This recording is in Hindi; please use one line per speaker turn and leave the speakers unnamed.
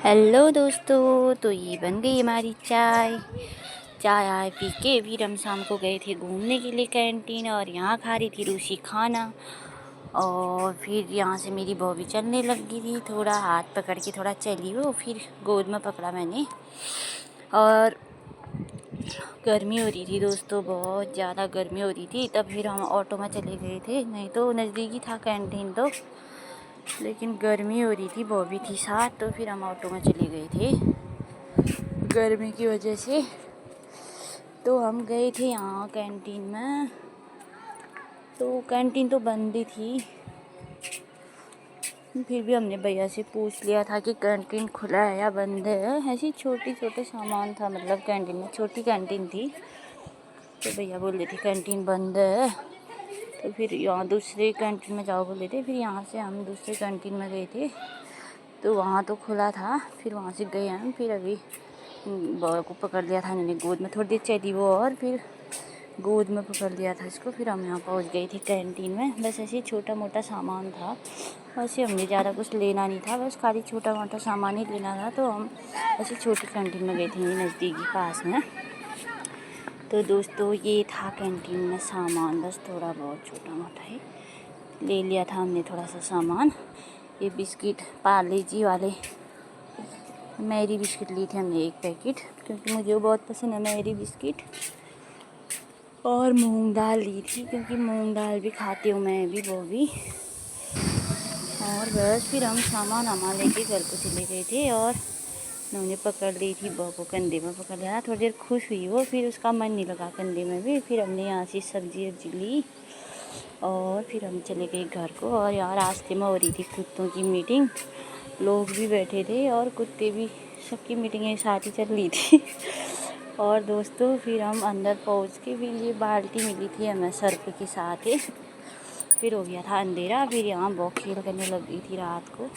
हेलो दोस्तों, तो ये बन गई हमारी चाय। चाय आय पी के फिर हम शाम को गए थे घूमने के लिए कैंटीन, और यहाँ खा रही थी रूसी खाना। और फिर यहाँ से मेरी बॉबी चलने लग गई थी, थोड़ा हाथ पकड़ के थोड़ा चली वो, फिर गोद में पकड़ा मैंने। और गर्मी हो रही थी दोस्तों, बहुत ज़्यादा गर्मी हो रही थी, तब फिर हम ऑटो में चले गए थे। नहीं तो नज़दीक ही था कैंटीन तो, लेकिन गर्मी हो रही थी, बॉबी थी साथ, तो फिर हम ऑटो में चले गए थे गर्मी की वजह से। तो हम गए थे यहाँ कैंटीन में, तो कैंटीन तो बंद ही थी। फिर भी हमने भैया से पूछ लिया था कि कैंटीन खुला है या बंद है। ऐसी छोटे सामान था, मतलब कैंटीन में छोटी कैंटीन थी, तो भैया बोल रहे थे कैंटीन बंद है। तो फिर यहाँ दूसरे कैंटीन में जाओ बोले थे। फिर यहाँ से हम दूसरे कैंटीन में गए थे, तो वहाँ तो खुला था। फिर वहाँ से गए हम, फिर अभी बॉय को पकड़ लिया था मैंने गोद में, थोड़ी देर चली वो, और फिर गोद में पकड़ लिया था इसको। फिर हम यहाँ पहुँच गए थे कैंटीन में। बस ऐसे छोटा मोटा सामान था, वैसे हमने ज़्यादा कुछ लेना नहीं था, बस खाली छोटा मोटा सामान ही लेना था। तो हम ऐसे छोटी कैंटीन में गए थे, मेरे नज़दीकी पास में। तो दोस्तों ये था कैंटीन में सामान, बस थोड़ा बहुत छोटा मोटा ही ले लिया था हमने, थोड़ा सा सामान। ये बिस्किट पार्ले जी वाले मैरी बिस्किट ली थी हमने 1 पैकेट, क्योंकि मुझे वो बहुत पसंद है मैरी बिस्किट। और मूंग दाल ली थी, क्योंकि मूंग दाल भी खाती हूँ मैं भी, वो भी। और बस फिर हम सामान लेके घर को चले गए थे। और उन्होंने पकड़ ली थी बहू को, कंधे में पकड़ लिया। थोड़ी देर खुश हुई वो, फिर उसका मन नहीं लगा कंधे में भी। फिर हमने यहाँ से सब्जी वब्जी ली, और फिर हम चले गए घर को। और यहाँ रास्ते में हो रही थी कुत्तों की मीटिंग, लोग भी बैठे थे और कुत्ते भी, सबकी मीटिंग एक साथ ही चल रही थी। और दोस्तों फिर हम अंदर पहुँच के, फिर ये बाल्टी मिली थी हमें सर्फ के साथ ही। फिर हो गया था अंधेरा, फिर यहाँ बहुत खेल करने लग गई थी रात को।